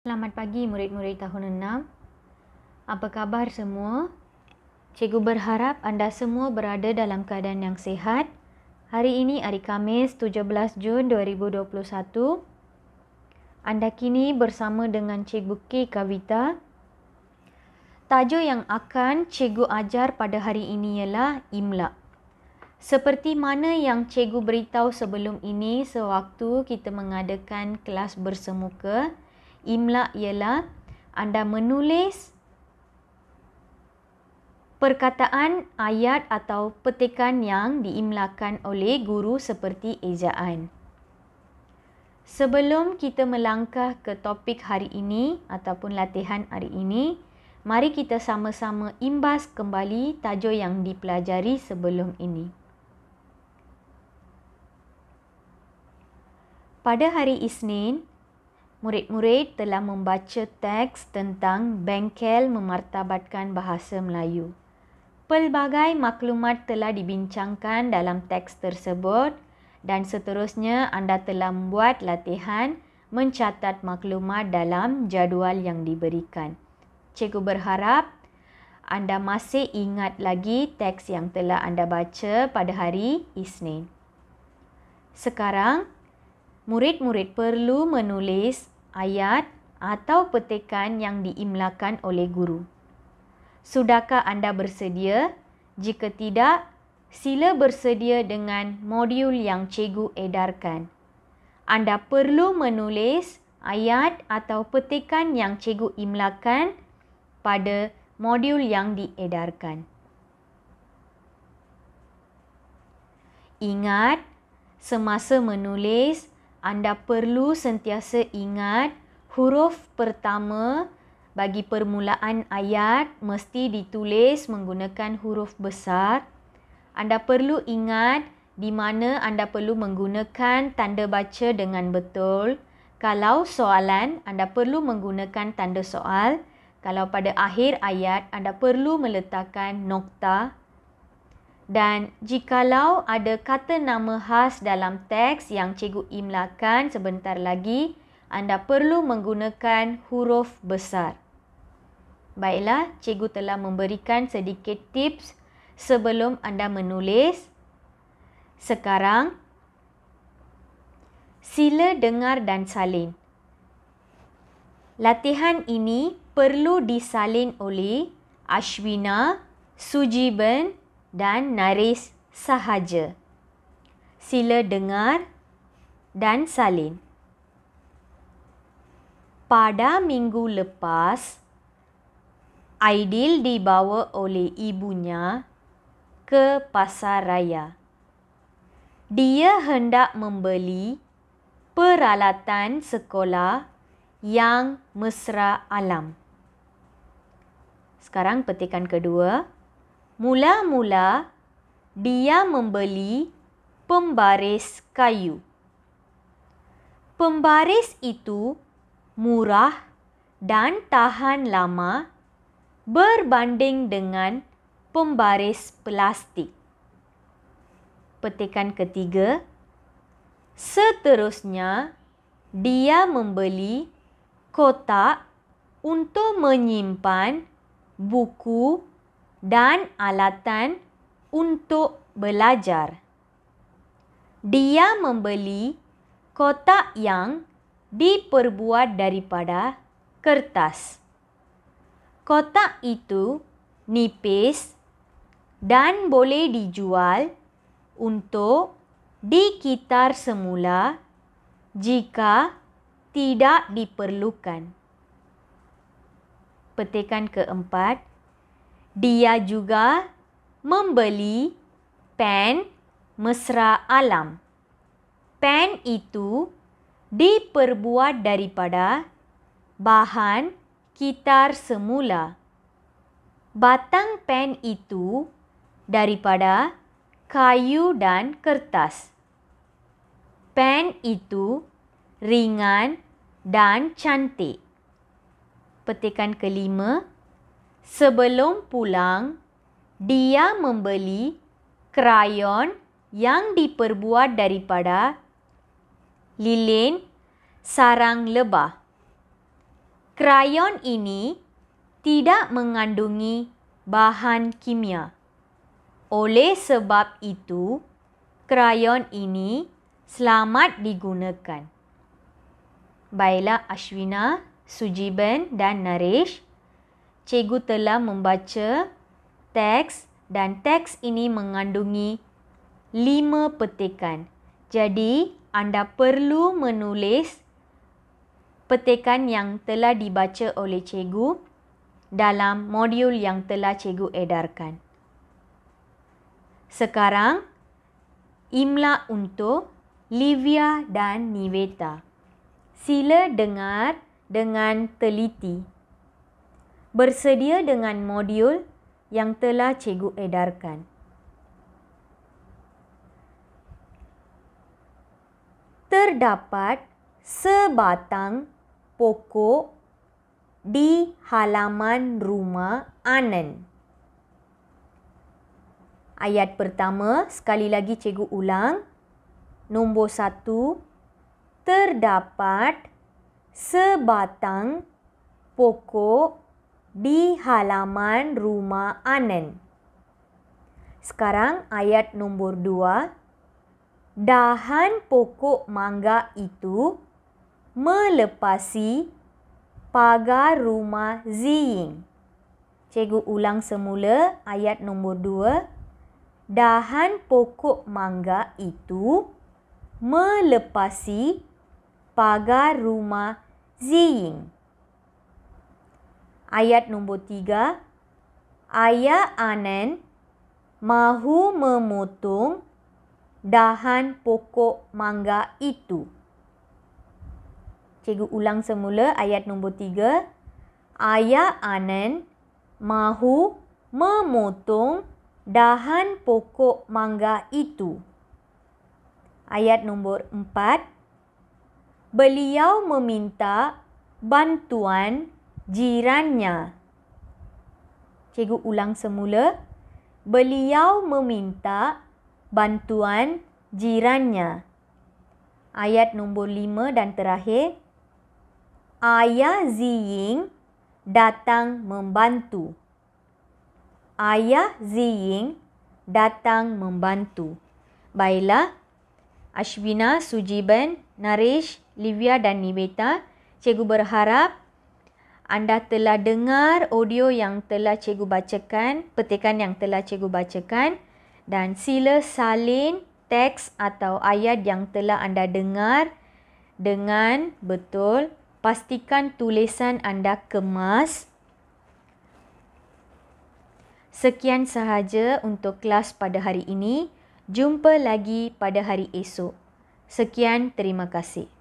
Selamat pagi murid-murid tahun 6. Apa khabar semua? Cikgu berharap anda semua berada dalam keadaan yang sihat. Hari ini hari Khamis 17 Jun 2021. Anda kini bersama dengan Cikgu K. Kavita. Tajuk yang akan cikgu ajar pada hari ini ialah Imla. Seperti mana yang cikgu beritahu sebelum ini sewaktu kita mengadakan kelas bersemuka, Imla ialah anda menulis perkataan, ayat atau petikan yang diimlakan oleh guru seperti ejaan. Sebelum kita melangkah ke topik hari ini ataupun latihan hari ini, mari kita sama-sama imbas kembali tajuk yang dipelajari sebelum ini. Pada hari Isnin, murid-murid telah membaca teks tentang bengkel memartabatkan bahasa Melayu. Pelbagai maklumat telah dibincangkan dalam teks tersebut dan seterusnya anda telah membuat latihan mencatat maklumat dalam jadual yang diberikan. Cikgu berharap anda masih ingat lagi teks yang telah anda baca pada hari Isnin. Sekarang, murid-murid perlu menulis ayat atau petikan yang diimlakan oleh guru. Sudahkah anda bersedia? Jika tidak, sila bersedia dengan modul yang cikgu edarkan. Anda perlu menulis ayat atau petikan yang cikgu imlakan pada modul yang diedarkan. Ingat, semasa menulis, anda perlu sentiasa ingat huruf pertama bagi permulaan ayat mesti ditulis menggunakan huruf besar. Anda perlu ingat di mana anda perlu menggunakan tanda baca dengan betul. Kalau soalan, anda perlu menggunakan tanda soal. Kalau pada akhir ayat, anda perlu meletakkan nokta. Dan jikalau ada kata nama khas dalam teks yang cikgu imlakan sebentar lagi, anda perlu menggunakan huruf besar. Baiklah, cikgu telah memberikan sedikit tips sebelum anda menulis. Sekarang, sila dengar dan salin. Latihan ini perlu disalin oleh Ashwina, Sujiban dan Naris sahaja. Sila dengar dan salin. Pada minggu lepas, Aidil dibawa oleh ibunya ke pasar raya. Dia hendak membeli peralatan sekolah yang mesra alam. Sekarang petikan kedua. Mula-mula, dia membeli pembaris kayu. Pembaris itu murah dan tahan lama berbanding dengan pembaris plastik. Petikan ketiga. Seterusnya, dia membeli kotak untuk menyimpan buku dan alatan untuk belajar. Dia membeli kotak yang diperbuat daripada kertas. Kotak itu nipis dan boleh dijual untuk dikitar semula jika tidak diperlukan. Petikan keempat. Dia juga membeli pen mesra alam. Pen itu diperbuat daripada bahan kitar semula. Batang pen itu daripada kayu dan kertas. Pen itu ringan dan cantik. Petikan kelima. Sebelum pulang, dia membeli krayon yang diperbuat daripada lilin sarang lebah. Krayon ini tidak mengandungi bahan kimia. Oleh sebab itu, krayon ini selamat digunakan. Baiklah Ashwina, Sujiban dan Naresh, cikgu telah membaca teks dan teks ini mengandungi 5 petikan. Jadi, anda perlu menulis petikan yang telah dibaca oleh cikgu dalam modul yang telah cikgu edarkan. Sekarang, imla untuk Livia dan Niveta. Sila dengar dengan teliti. Bersedia dengan modul yang telah cikgu edarkan. Terdapat sebatang pokok di halaman rumah Anand. Ayat pertama, sekali lagi cikgu ulang. Nombor 1, terdapat sebatang pokok di halaman rumah Anand. Sekarang ayat nombor 2. Dahan pokok mangga itu melepasi pagar rumah Ziying. Cikgu ulang semula ayat nombor 2. Dahan pokok mangga itu melepasi pagar rumah Ziying. Ayat nombor 3. Ayah Anand mahu memotong dahan pokok mangga itu. Cikgu ulang semula ayat nombor 3. Ayah Anand mahu memotong dahan pokok mangga itu. Ayat nombor 4. Beliau meminta bantuan jirannya. Cikgu ulang semula. Beliau meminta bantuan jirannya. Ayat nombor 5 dan terakhir. Ayah Ziying datang membantu. Ayah Ziying datang membantu. Baiklah, Ashwina, Sujiban, Naresh, Livia dan Niveta, cikgu berharap anda telah dengar audio yang telah cikgu bacakan, petikan yang telah cikgu bacakan, dan sila salin teks atau ayat yang telah anda dengar dengan betul. Pastikan tulisan anda kemas. Sekian sahaja untuk kelas pada hari ini. Jumpa lagi pada hari esok. Sekian, terima kasih.